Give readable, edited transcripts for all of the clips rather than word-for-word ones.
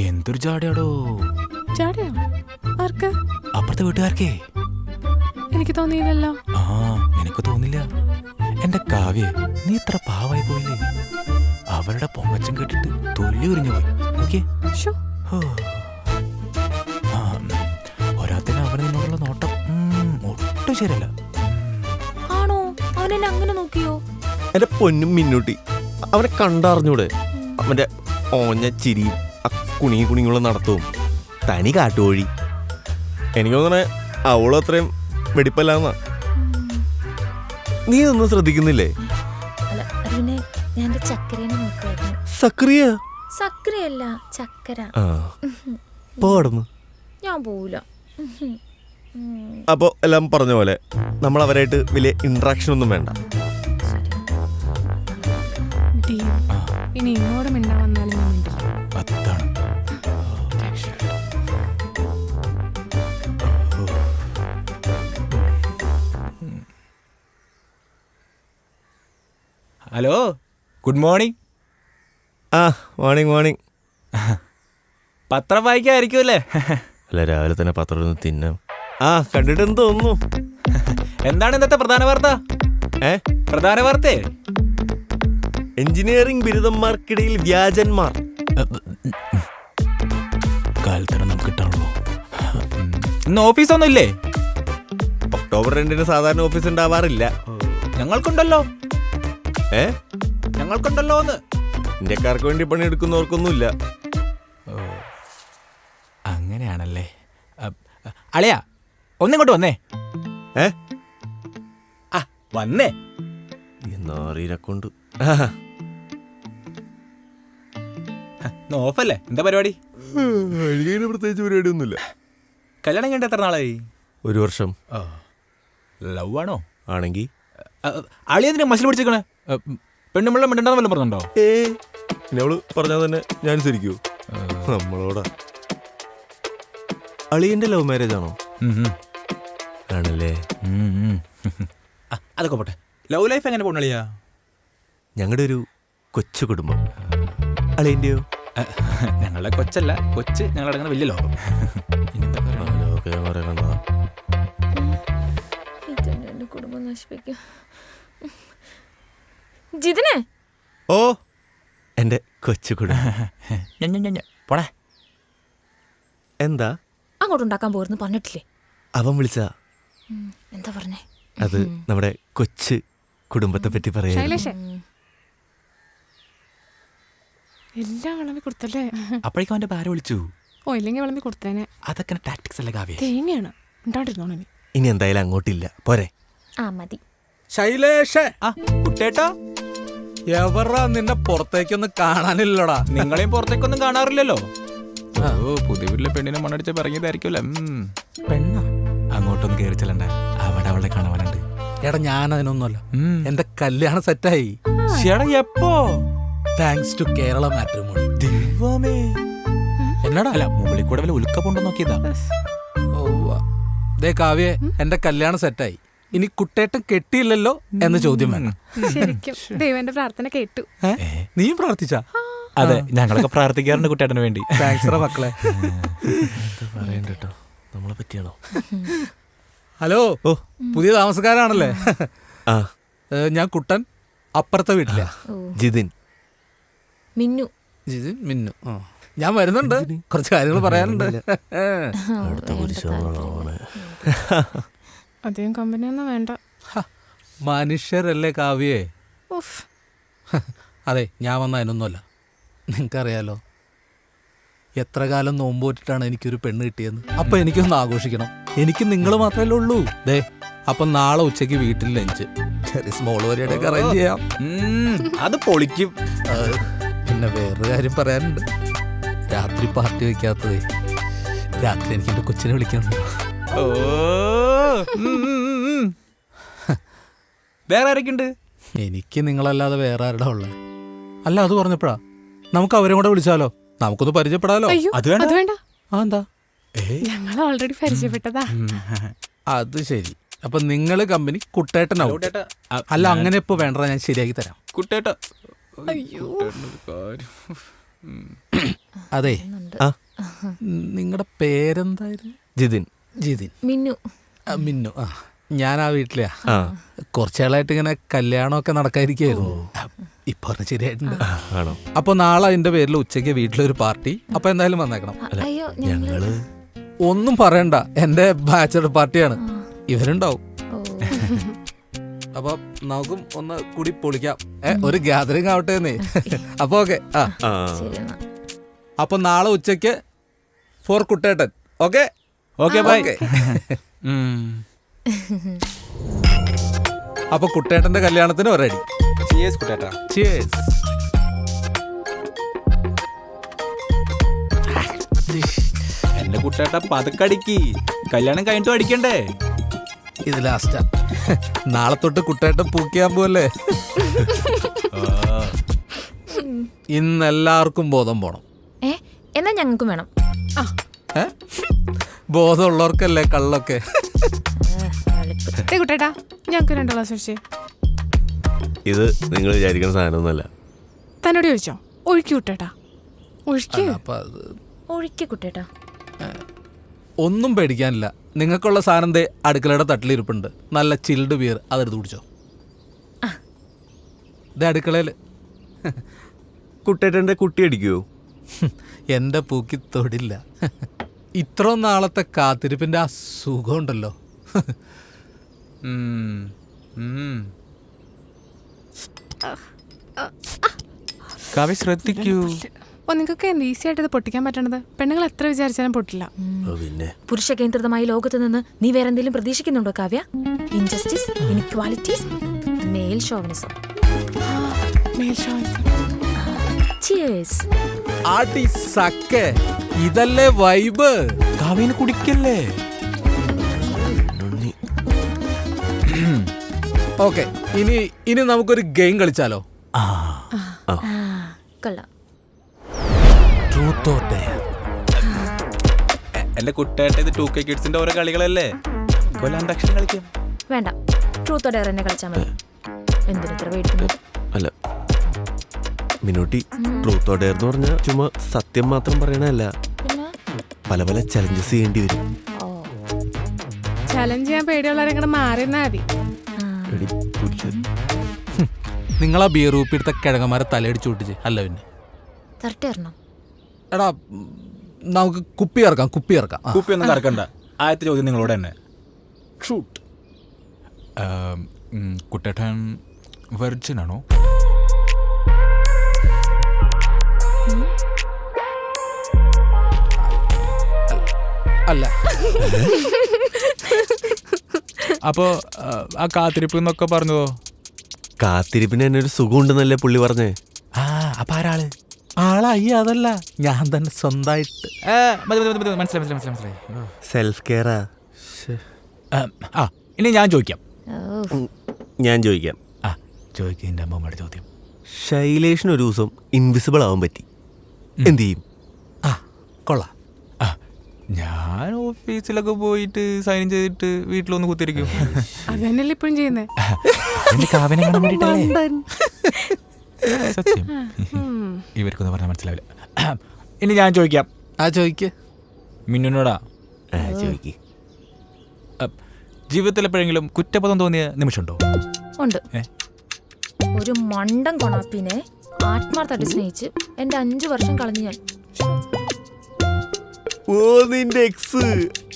എന്തൊരു ചാടിയാടോ. ചാടിയോ? ആർക്ക്? അപ്പുറത്തെ വീട്ടുകാർക്കേ. എനിക്ക് തോന്നിയില്ലല്ലോ. ആ, നിനക്ക് തോന്നില്ല? എന്റെ കാവ്യ, നീ ഇത്ര പാവായി പോയില്ലേ? അവരുടെ പൊങ്ങച്ചം കേട്ടിട്ട് തൊല്ലി ഉരിഞ്ഞു പോയി. നോക്കിയേ. ഒരാത്തിന് അവന് നിന്നുള്ള നോട്ടം ഒട്ടും ശരിയല്ല. ആണോ? അവനെന്നെ അങ്ങനെ നോക്കിയോ? എന്റെ പൊന്നും മിന്നൂട്ടി, അവനെ കണ്ടറിഞ്ഞൂടെ? അവന്റെ ഓഞ്ഞ ചിരിയും കുണിയുള്ള നടത്തവും തനി കാട്ടുവഴി. എനിക്ക് തോന്നണേ അവളും അത്രയും വെടിപ്പല്ലാന്നാ. നീ ഒന്നും ശ്രദ്ധിക്കുന്നില്ലേ? സക്രിയ? സക്രിയല്ല, ചക്കര. പോടുന്നു. ഞാൻ പോവില്ല. അപ്പൊ എല്ലാം പറഞ്ഞ പോലെ നമ്മൾ അവരായിട്ട് വലിയ ഇന്ററാക്ഷൻ ഒന്നും വേണ്ട. ഇനി ഇങ്ങോട്ട് മിണ്ടാ വന്നാലും ഞാൻ മിണ്ടില്ല. അതാണ്. Hello, good morning. ആ, മോർണിംഗ് മോർണിംഗ്. പത്രം വായിക്കായിരിക്കുമല്ലേ? അല്ല, രാവിലെ തന്നെ പത്രം തിന്നാം. ആ, കണ്ടിട്ടെന്ന് തോന്നുന്നു. എന്താണ് ഇന്നത്തെ പ്രധാന വാർത്ത? പ്രധാന വാർത്തേ? എഞ്ചിനീയറിംഗ് ബിരുദന്മാർക്കിടയിൽ വ്യാജന്മാർ. കാലത്തരം നമുക്ക് കിട്ടാണല്ലോ. ഇന്ന് ഓഫീസൊന്നും ഇല്ലേ? ഒക്ടോബർ 2 സാധാരണ ഓഫീസ് ഉണ്ടാവാറില്ല. ഞങ്ങൾക്കുണ്ടല്ലോ. ഞങ്ങൾക്കുണ്ടല്ലോ എന്ന്. ഇന്ത്യക്കാർക്ക് വേണ്ടി പണിയെടുക്കുന്നവർക്കൊന്നുമില്ല. അങ്ങനെയാണല്ലേ. അളിയാ, ഒന്നിങ്ങോട്ട് വന്നേ. വന്നേ. കൊണ്ട് ഓഫല്ലേ? എന്താ പരിപാടി? പ്രത്യേകിച്ച് പരിപാടിയൊന്നുമില്ല. കല്യാണം കഴിഞ്ഞ എത്ര നാളായി? 1 വർഷം. ലവ് ആണോ? ആണെങ്കി അളിയതിനെ മസിൽ പിടിച്ചേക്കണേ. പെണ്ണുമ്പിള്ള മിണ്ടണ്ടെന്ന് വല്ലതും പറഞ്ഞുണ്ടോ? അവള് പറഞ്ഞാൽ തന്നെ ഞാൻ ശരിക്കൂ. നമ്മളോടാ. അളിയന്റെ ലവ് മാരേജ് ആണോ? ആണല്ലേ. അതൊക്കെ പോട്ടെ. ലവ് ലൈഫ് എങ്ങനെ പോണ അളിയാ? ഞങ്ങളുടെ ഒരു കൊച്ചു കുടുംബം. അളിയന്റെയോ? ഞങ്ങളുടെ കൊച്ചല്ല, കൊച്ച് ഞങ്ങളടങ്ങുന്ന വലിയ ലോകം. കുടുംബം നശിപ്പിക്കും. ജിതിനെ. ഓ, എന്റെ കൊച്ചു കുടുംബം. പോടാ. എന്താ അങ്ങോട്ടുണ്ടാക്കാൻ പോയിരുന്നു പറഞ്ഞിട്ടില്ലേ? അവൻ വിളിച്ച. എന്താ പറഞ്ഞേ? അത് നമ്മുടെ കൊച്ചു കുടുംബത്തെ പറ്റി പറയാ. എല്ലാം വിളമ്പി കൊടുത്തല്ലേ? അപ്പോഴേക്കും അവന്റെ ഭാര്യ വിളിച്ചു. ഓ, ഇല്ലെങ്കിൽ വിളമ്പി കൊടുത്തേനെ. അതൊക്കെ ടാക്ടിക്സ് അല്ലേ കാവ്യ? തേങ്ങയാണ്. ഉണ്ടാണ്ടിരുന്നോണ. ഇനി എന്തായാലും അങ്ങോട്ടില്ല, പോരെ? ആ, മതി. ശൈലേഷേ, കുട്ടേട്ടാ, എവറാ നിന്നെ പുറത്തേക്കൊന്നും കാണാനില്ലടാ. നിങ്ങളെയും പുറത്തേക്കൊന്നും കാണാറില്ലല്ലോ. ഓ, പുതിയ വീട്ടിലെ പെണ്ണിനെ മണ്ണടിച്ച് ഇറങ്ങിയതായിരിക്കുമല്ലോ. പെണ്ണ അങ്ങോട്ടൊന്നും കയറി ചെല്ലണ്ട, അവിടെ അവളെ കാണാനുണ്ട്. എടാ, ഞാനതിനൊന്നുമല്ല. എന്റെ കല്യാണം സെറ്റായി. എപ്പോ? Thanks to Kerala matrimony. ദൈവമേ. എന്നടാ? അല്ല, മുകളിൽ കൂടെ വല്ല ഉൽക്കപ്പുണ്ടോ നോക്കിയതാ. ദേ കാവ്യ, എന്റെ കല്യാണം സെറ്റായി. ഇനി കുട്ടേട്ടൻ കെട്ടിയില്ലല്ലോ എന്ന ചോദ്യം വേണം. ശരിക്കും ദൈവന്റെ പ്രാർത്ഥന കേട്ടു. നീയും പ്രാർത്ഥിച്ചാ? അതെ, ഞങ്ങളൊക്കെ പ്രാർത്ഥിക്കാറുണ്ട് കുട്ടേട്ടന് വേണ്ടി. താങ്ക്സ് മക്കളെ. പറയണ്ടോ നമ്മളെ പറ്റിയാണോ? ഹലോ, പുതിയ താമസക്കാരാണല്ലേ? ഞാൻ കുട്ടൻ, അപ്പുറത്തെ വീട്ടിലാ. ജിതിൻ. മിന്നു. ജിതിൻ, മിന്നു. ഞാൻ വരുന്നുണ്ട്, കുറച്ച് കാര്യങ്ങൾ പറയാനുണ്ട്. അധികം കമ്പനിയൊന്നും വേണ്ട. മനുഷ്യരല്ലേ കാവ്യേ? അതെ, ഞാൻ വന്ന അതിനൊന്നുമല്ല. നിങ്ങൾക്കറിയാലോ എത്ര കാലം നോമ്പോറ്റിട്ടാണ് എനിക്കൊരു പെണ്ണ് കിട്ടിയെന്ന്. അപ്പൊ എനിക്കൊന്ന് ആഘോഷിക്കണം. എനിക്ക് നിങ്ങൾ മാത്രമല്ലേ ഉള്ളൂ. ദേ, അപ്പൊ നാളെ ഉച്ചയ്ക്ക് വീട്ടിൽ ലഞ്ച്, ചെറിയ സ്മോൾ പരിപാടിയൊക്കെ അറേഞ്ച് ചെയ്യാം. അത് പൊളിക്കും. പിന്നെ വേറൊരു കാര്യം പറയാനുണ്ട്. രാത്രി പാർട്ടി വെക്കാത്തത്. രാത്രി എനിക്ക് എൻ്റെ കൊച്ചിനെ വിളിക്കണം. വേറെ ആരൊക്കെയുണ്ട്? എനിക്ക് നിങ്ങളല്ലാതെ വേറെ ആരുടെ ഉള്ളത്? അല്ല, അത് പറഞ്ഞപ്പോഴാ നമുക്ക് അവരെ കൂടെ വിളിച്ചാലോ? നമുക്കൊന്ന് പരിചയപ്പെടാലോ. അത് വേണ്ട. എന്താ? ഞങ്ങൾ ഓൾറെഡി പരിചയപ്പെട്ടതാ. അത് ശരി. അപ്പൊ നിങ്ങള് കമ്പനി കുട്ടേട്ടനാവും. കുട്ടേട്ടാ, അല്ല അങ്ങനെ ഇപ്പൊ വേണ്ട, ഞാൻ ശരിയാക്കി തരാം. കുട്ടേട്ടാ. അയ്യോ. അതെ, ആ നിങ്ങളുടെ പേരെന്തായിരുന്നു? ജിതിൻ. ജിതിൻ. മിന്നു. മിന്നു. ആ, ഞാൻ ആ വീട്ടിലെയാ. ആ കുറച്ചാളായിട്ട് ഇങ്ങനെ കല്യാണമൊക്കെ നടക്കാതിരിക്കായിരുന്നു. ഇപ്പൊ പറഞ്ഞ ശരിയായിട്ടുണ്ട്. ആണോ? അപ്പൊ നാളെ അതിന്റെ പേരിൽ ഉച്ചയ്ക്ക് വീട്ടിലൊരു പാർട്ടി. അപ്പൊ എന്തായാലും വന്നേക്കണം. അയ്യോ ഞങ്ങള് ഒന്നും പറയണ്ട, എന്റെ ബാച്ചലർ പാർട്ടിയാണ്. ഇവരുണ്ടാവും. അപ്പൊ നമുക്കും ഒന്ന് കൂടി പൊളിക്കാം. ഒരു ഗ്യാതറിംഗ് ആവട്ടെ എന്നേ. അപ്പൊ ഓക്കെ. ആ, ആ അപ്പൊ നാളെ ഉച്ചയ്ക്ക് ഫോർ കുട്ടേട്ടൻ. Okay okay bye. അപ്പൊ കുട്ടേട്ടന്റെ കല്യാണത്തിന് ഒരടി. Cheers, കുട്ടേട്ടാ. Cheers. എന്റെ കുട്ടേട്ടാ പതുക്കടിക്ക്, കല്യാണം കഴിഞ്ഞിട്ടും അടിക്കണ്ടേ? ഇത് ലാസ്റ്റാ. നാളെ തൊട്ട് കുട്ടേട്ടൻ പൂക്കിയാൻ പോവല്ലേ. ഇന്ന് എല്ലാവർക്കും ബോധം പോണം. എന്നാ ഞങ്ങൾക്കും വേണം. ബോധമുള്ളവർക്കല്ലേ കള്ളൊക്കെ. കുട്ടേട്ടാ ഞങ്ങൾക്ക് 2 ഗ്ലാസ് ഒഴിച്ചേ. ഇത് നിങ്ങൾ വിചാരിക്കുന്ന സാധനമൊന്നുമല്ല. തന്നോട് ചോദിച്ചോ? ഒഴുക്കി കുട്ടേട്ടാ, ഒഴുക്കി. അപ്പൊ അത് ഒഴുക്കി കുട്ടേട്ടാ. ഒന്നും പേടിക്കാനില്ല. നിങ്ങൾക്കുള്ള സാധനം ദേ അടുക്കളയുടെ തട്ടിലിരിപ്പുണ്ട്. നല്ല ചിൽഡ് ബിയർ, അതെടുത്ത് കുടിച്ചോ. ഇത് അടുക്കളയില്. കുട്ടേട്ടന്റെ കുട്ടി അടിക്കുവോ? എന്റെ പൂക്കി തൊടില്ല. ഇത്ര നാളത്തെ കാത്തിരിപ്പിന്റെ ആ സുഖം ഉണ്ടല്ലോ. കാവ്യ ശ്രദ്ധിക്കൂ. നിങ്ങൾക്ക് ഈസി ആയിട്ട് ഇത് പൊട്ടിക്കാൻ പറ്റണത് പെണ്ണുങ്ങൾ എത്ര വിചാരിച്ചാലും പൊട്ടില്ല. പിന്നെ പുരുഷ കേന്ദ്രിതമായ ലോകത്ത് നിന്ന് നീ വേറെ എന്തെങ്കിലും പ്രതീക്ഷിക്കുന്നുണ്ടോ Kavya? Injustice, inequalities, male chauvinism. Cheers. ആട്ടി സക്കെ, ഇതല്ലേ വൈബ്. കാവ്യന് കുടിക്കല്ലേ? ഓക്കെ, ഇനി നമുക്കൊരു ഗെയിം കളിച്ചാലോ? കൊള്ളാം. Truth or dare. എന്റെ കുട്ടേട്ട ഇത് 2K കിഡ്സിന്റെ ഓരോ കളികളല്ലേ? കൊല്ലാണ്ടക്ഷൻ കളിക്കാം. വേണ്ട, ട്രൂത്ത് ഓർ ഡെയർ എന്നെ കളിച്ചാൽ മതി. എന്തിനിത്ര പേടിക്കുന്നത്? അല്ല മിനൂട്ടി, ട്രൂത്ത് ഓർ ഡെയർ എന്ന് പറഞ്ഞാൽ ചുമ്മാ സത്യം മാത്രം പറയണല്ല, പിന്നെ പല പല ചലഞ്ചസ് ചെയ്യേണ്ടി വരും. ഓ, ചലഞ്ച് ചെയ്യാൻ പേടിയുള്ളവരെ ഇങ്ങോട്ട് മാറിയെന്നാ മതി. എടി പുല്ല്. നിങ്ങളാ ബിയർ ഊപ്പിടുത്ത കിഴങ്ങന്മാരെ തലയടിച്ചു വിട്ടിച്ച്. അല്ല പിന്നെ തരട്ടേറണം. എടാ, നമുക്ക് കുപ്പി ഇറക്കാം. കുപ്പിയൊന്നും കറക്കണ്ട. ആദ്യത്തെ ചോദ്യം നിങ്ങളോട് തന്നെ. ഷൂട്ട്. കുട്ടേട്ടൻ വെർജിൻ ആണോ? അല്ല. അപ്പോ ആ കാത്തിരിപ്പ് എന്നൊക്കെ പറഞ്ഞതോ? കാത്തിരിപ്പിന് തന്നെ ഒരു സുഖം ഉണ്ടെന്നല്ലേ പുള്ളി പറഞ്ഞേ. അപ്പൊ ആരാള്? ആളായി അതല്ല, ഞാൻ തന്നെ സ്വന്തമായിട്ട്. മനസ്സിലായി. സെൽഫ് കെയറാ. ഇനി ഞാൻ ചോദിക്കാം. ഞാൻ ചോദിക്കാം. ചോദിക്കുന്നതിന്റെ അമ്മമ്മയുടെ ചോദ്യം. ശൈലേഷിന് ഒരു ദിവസം ഇൻവിസിബിൾ ആവാൻ പറ്റി, എന്ത് ചെയ്യും? കൊള്ളാം. ഞാൻ ഓഫീസിലൊക്കെ പോയിട്ട് സൈൻ ചെയ്തിട്ട് വീട്ടിലൊന്ന് കുത്തിരിക്കും. അത് തന്നെയല്ലേ ഇപ്പോഴും ചെയ്യുന്നേ. കാവ്യനെ കാണാൻ വേണ്ടിട്ടല്ലേ? സത്യം. ഇവർക്കൊന്നും പറഞ്ഞാൽ മനസ്സിലാവില്ല. ഇനി ഞാൻ ചോദിക്കാം. ചോദിക്ക്. മിന്നുനോടാ. ചോദിക്ക്. ജീവിതത്തിൽ എപ്പോഴെങ്കിലും കുറ്റബോധം തോന്നിയ നിമിഷമുണ്ടോ? ഉണ്ട്. ഒരു മണ്ടൻ കൊണാപ്പിനെ ആത്മാർത്ഥമായിട്ട് സ്നേഹിച്ച് എന്റെ 5 വർഷം കളഞ്ഞു ഞാൻ. ഓ, നിന്റെ എക്സ്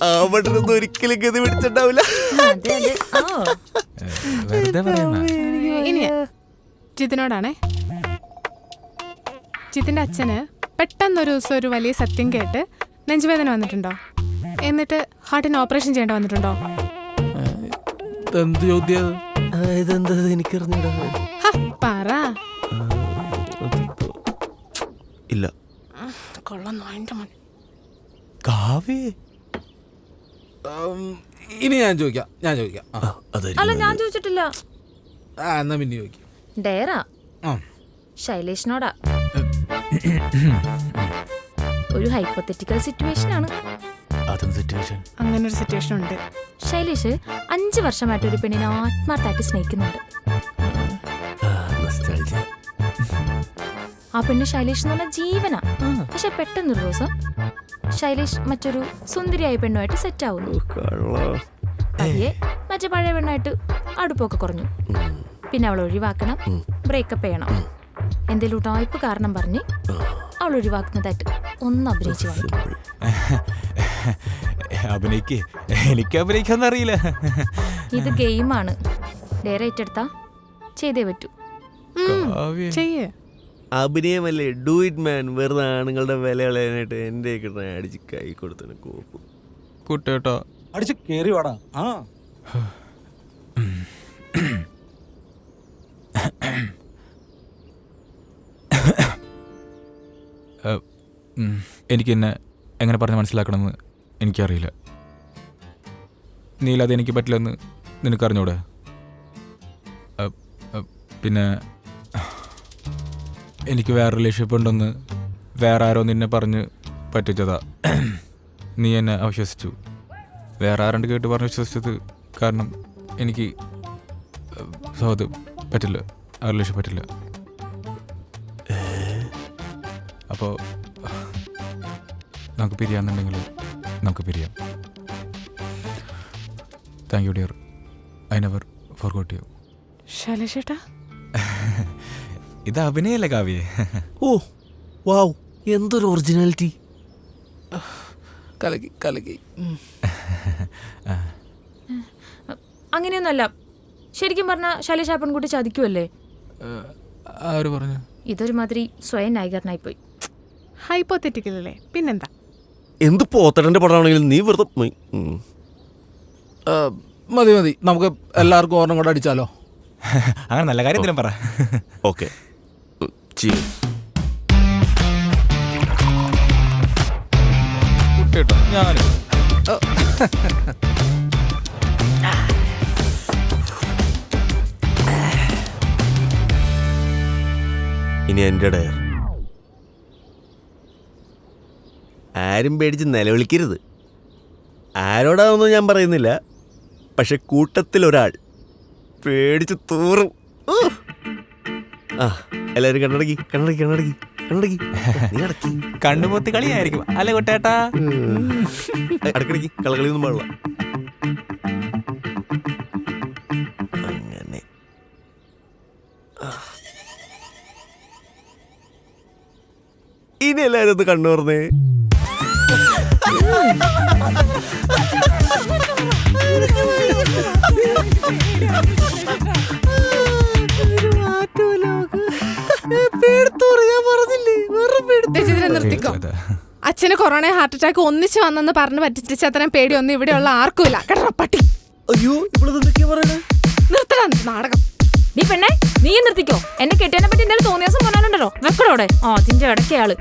അവിടെ നിന്ന് ഒരിക്കലും ഗതി പിടിച്ചിട്ടുണ്ടാവില്ല. അതെ അതെ. ആ, വെറുതെ പറയുന്ന. ഇനി ജിതിനോടാണേ. ജിതിന്റെ അച്ഛന് പെട്ടെന്നൊരു ദിവസം ഒരു വലിയ സത്യം കേട്ട് നെഞ്ചുവേദന വന്നിട്ടുണ്ടോ? എന്നിട്ട് ഹാർട്ടിന് ഓപ്പറേഷൻ ചെയ്യേണ്ട വന്നിട്ടുണ്ടോ? എന്ത് ചോദ്യം? ഇതെന്താ എനിക്കറിഞ്ഞൂടാ. പറ. ഇല്ല. കൊള്ളാം. കാവ്യ, ഇനി ഞാൻ ചോദിക്കാം. അല്ല, ഞാൻ ചോദിച്ചിട്ടില്ല. എന്നാ പിന്നെ ചോദിക്കാം. ഡെയറാ. ശൈലേഷിനോടാ. ഒരു ഹൈപ്പോത്തറ്റിക്കൽ സിറ്റുവേഷൻ ആണ്. അതും സിറ്റുവേഷൻ. അങ്ങനെ ഒരു സിറ്റുവേഷൻ ഉണ്ട്. ശൈലേഷ് 5 വർഷമായിട്ട് ഒരു പെണ്ണിനെ ആത്മാർത്ഥമായിട്ട് സ്നേഹിക്കുന്നുണ്ട്. ആ പെണ്ണ് ശൈലേഷ് എന്ന് പറഞ്ഞ ജീവനാ. പക്ഷെ പെട്ടെന്നൊരു ദിവസം ശൈലേഷ് മറ്റൊരു സുന്ദരിയായ പെണ്ണുമായിട്ട് സെറ്റ് ആവുന്നു. പതിയെ മറ്റേ പഴയ പെണ്ണായിട്ട് അടുപ്പൊക്കെ കുറഞ്ഞു. പിന്നെ അവൾ ഒഴിവാക്കണം, ബ്രേക്കപ്പ് ചെയ്യണം. എന്തെങ്കിലും ടോയ്പ് കാരണം പറഞ്ഞ് അവൾ ഒഴിവാക്കുന്നതായിട്ട് ഒന്ന് അഭിനയിച്ചു കാണിക്കും. അഭിനയിക്ക്, എനിക്ക് അഭിനയിക്കാന്ന് അറിയില്ല. ഇത് ഗെയിമാണ്. ഡയർ ഏറ്റെടുത്താ ചെയ്തേ പറ്റൂ. ചെയ്യേ. അഭിനയമല്ലേ, ഡു ഇറ്റ് മാൻ. വെറുതെ ആണുങ്ങളുടെ വില കളയാനായിട്ട് എൻ്റെ കിട്ടണ അടിച്ച് കൈ കൊടുത്തന കോപ്പ് കുട്ടേട്ടോ അടിച്ച് കേറി വാടാ. ആ എനിക്ക് എന്നെ എങ്ങനെ പറഞ്ഞ് മനസ്സിലാക്കണമെന്ന് എനിക്കറിയില്ല. നീയില്ലാതെ എനിക്ക് പറ്റില്ലെന്ന് നിനക്കറിഞ്ഞൂടെ? പിന്നെ എനിക്ക് വേറെ റിലേഷൻഷിപ്പ് ഉണ്ടെന്ന് വേറെ ആരോ നിന്നെ പറഞ്ഞ് പറ്റിച്ചതാ. നീ എന്നെ അവിശ്വസിച്ചു. വേറെ ആരണ്ട് കേട്ട് പറഞ്ഞ് വിശ്വസിച്ചത് കാരണം എനിക്ക് അത് പറ്റില്ല, ആ റിലേഷൻ പറ്റില്ല. അപ്പോൾ നമുക്ക് പിരിയാന്നുണ്ടെങ്കിൽ നമുക്ക് പിരിയാം. Thank you dear, I never forgot you. ശൈലേഷേട്ടാ, ഇത് അഭിനയല്ലേ കാവ്യേ? ഓ വാവ്, എന്തൊരു ഒറിജിനാലിറ്റി. കലക്കി കലക്കി. അങ്ങനെയൊന്നുമല്ല. ശരിക്കും പറഞ്ഞ ശൈലേഷ് ആ പെൺകുട്ടി ചതിക്കുമല്ലേ? ആര് പറഞ്ഞു? ഇതൊരുമാതിരി സ്വയം നായകനായിപ്പോയി. ഹൈപ്പോത്തറ്റിക്കലല്ലേ, പിന്നെന്താ? എന്ത് പോത്തടന്റെ പടമാണെങ്കിലും നീ വെറുതെ മതി മതി, നമുക്ക് എല്ലാവർക്കും ഓർണം കൂടെ അടിച്ചാലോ? അങ്ങനെ നല്ല കാര്യം എന്തെങ്കിലും പറ. ഓക്കെ. കുട്ടേട്ടോ, ഞാൻ ഇനി എൻ്റെ ഡയർ. ആരും പേടിച്ച് നിലവിളിക്കരുത്. ആരോടാണെന്ന് ഞാൻ പറയുന്നില്ല, പക്ഷെ കൂട്ടത്തിലൊരാൾ പേടിച്ച് തൂറും. ആ, എല്ലാവരും കണ്ണടക്കി കണ്ണടക്കി കണ്ണടക്കി കണ്ണടക്കി നീ അടക്കി. കണ്ണുപൊത്തി കളിയായിരിക്കും അല്ലെ കുട്ടേട്ടാ? അടക്കടക്കി, കളകളിയൊന്നും പാടില്ല. അങ്ങനെ ഇനി എല്ലാവരും ഒന്ന് കണ്ണു പറഞ്ഞേ. നിർത്തിക്കോ. അച്ഛന് കൊറോണ ഹാർട്ട് അറ്റാക്ക് ഒന്നിച്ച് വന്നെന്ന് പറഞ്ഞ് പറ്റിച്ച അത്രയും പേടിയൊന്നും ഇവിടെയുള്ള ആർക്കുമില്ല. കേട്ടോ പട്ടി. അയ്യോ, ഇവളെന്തൊക്കെയാ പറയണേ? നിർത്തടാ നാടകം. നീ പെണ്ണെ, നീ നിർത്തിക്കോ. എന്നെ കെട്ടിയതിനെ പറ്റി എന്തായാലും തോന്നിയാസം പറയാനുണ്ടല്ലോ. വെക്കടോടെ അതിന്റെ ഇടയ്ക്കയാള്.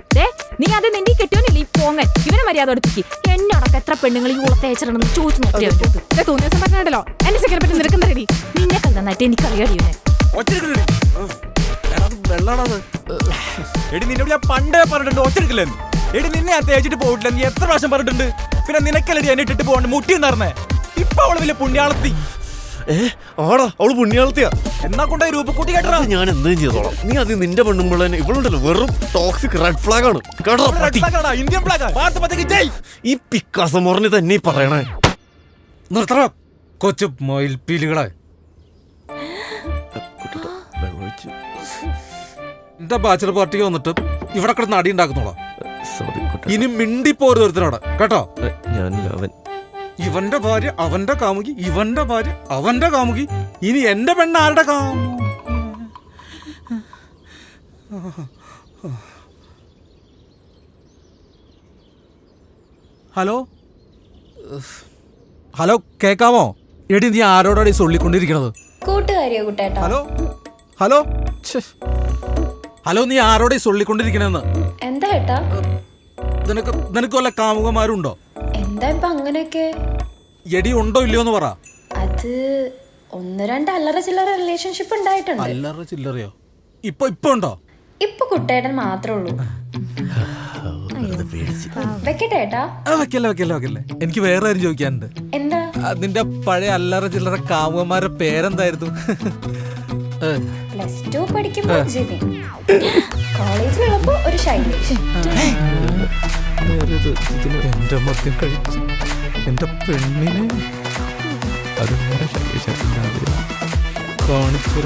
നീ അത് നിന്റെ കെട്ടിയോന്നില്ല ഈ പോങ്ങൻ. ഇവനെ മര്യാദ എടുപ്പിക്ക്. എന്നോടൊക്കെ എത്ര പെണ്ണുങ്ങൾ ഈ ഉളത്തേച്ചറണെന്ന് ചോദിച്ചു നോക്കിയാ തോന്നിയാസം പറഞ്ഞോ. എന്റെ ചെക്കനെ പറ്റി നിൽക്കുന്ന റെഡി. നിന്നെക്കാൾ നന്നായിട്ട് എനിക്കറിയാടി ഇവനെ. എടി നിന്നോട് ഞാൻ പണ്ടേ പറഞ്ഞിട്ടുണ്ട് ഒച്ചെടുക്കില്ലെന്ന്. എടി നിന്നെ ഞാൻ തേച്ചിട്ട് പോയിട്ടില്ല നീ എത്ര പ്രാവശ്യം പറഞ്ഞിട്ടുണ്ട്. പിന്നെ നിനക്കല്ലടി എന്നെ ഇട്ടിട്ട് പോകണ്ട മുട്ടി നടന്നേ. ഇപ്പൊ അവള് വലിയ പുണ്യാളത്തി. ആടാ, അവള് പുണ്യാളത്തിയാ. എന്നാ കൊണ്ടേ രൂപക്കൂട്ടി കേട്ടോ. ഞാൻ എന്തും ചെയ്തോളാം. നീ അത് നിന്റെ പെണ്ണുമ്പോൾ ഇവളുണ്ടല്ലോ വെറും ടോക്സിക് റെഡ് ഫ്ലാഗ് ആണ്. Indian flag. ഈ പിക്കാസം മോറിന് തന്നെ പറയണേ. നിർത്തണോ കൊച്ചു മൊയിൽപ്പീലുകളെ. എന്റെ ബാച്ചലർ പാർട്ടിക്ക് വന്നിട്ട് ഇവിടെ കിടന്ന് അടി ഉണ്ടാക്കുന്നോളാം. ഇനി മിണ്ടിപ്പോരുത്തരോടെ കേട്ടോ. ഇവന്റെ ഭാര്യ അവന്റെ കാമുകി, ഇവന്റെ ഭാര്യ അവന്റെ കാമുകി. ഇനി എന്റെ പെണ്ണ് ആരുടെ കാമുകി? ഹലോ ഹലോ, കേക്കാമോ? എടി നീ ആരോടാണ് ഈ സൊള്ളിക്കൊണ്ടിരിക്കണത്? കൂട്ടുകാരിയോ കുട്ടേട്ടാ? ഹലോ ഹലോ ഹലോ, നീ ആരോടെ സൊള്ളിക്കൊണ്ടിരിക്കണെന്ന്? എന്താ ഏട്ടാ? നിനക്ക് വല്ല കാമുകന്മാരുണ്ടോ? എന്താ ഇപ്പൊ അങ്ങനെയൊക്കെ? എടി ഉണ്ടോ ഇല്ലയോ എന്ന് പറ. അത് 1-2 അല്ലറ ചില്ലറ റിലേഷൻഷിപ്പ് ഉണ്ടായിട്ടുണ്ട്. അല്ലറ ചില്ലറയോ? ഇപ്പൊ ഉണ്ടോ? ഇപ്പൊ കുട്ടേട്ടൻ മാത്രമേ ഉള്ളൂ. വെക്കട്ടെ ഏട്ടാ? വെക്കല്ലേ. എനിക്ക് വേറെ കാര്യം ചോദിക്കാനുണ്ട്. എന്താ? നിന്റെ പഴയ അല്ലറ ചില്ലറ കാമുകന്മാരുടെ പേരെന്തായിരുന്നു? +2 പഠിക്കുമ്പോ ജിനി, കോളേജിലുള്ളപ്പോ ഒരു ശൈലേഷ്. എന്റെ മദ്യം കഴിച്ച് എന്റെ പെണ്ണിനെ അത് വേറെ ശൈലേഷ്. കാണിച്ചു.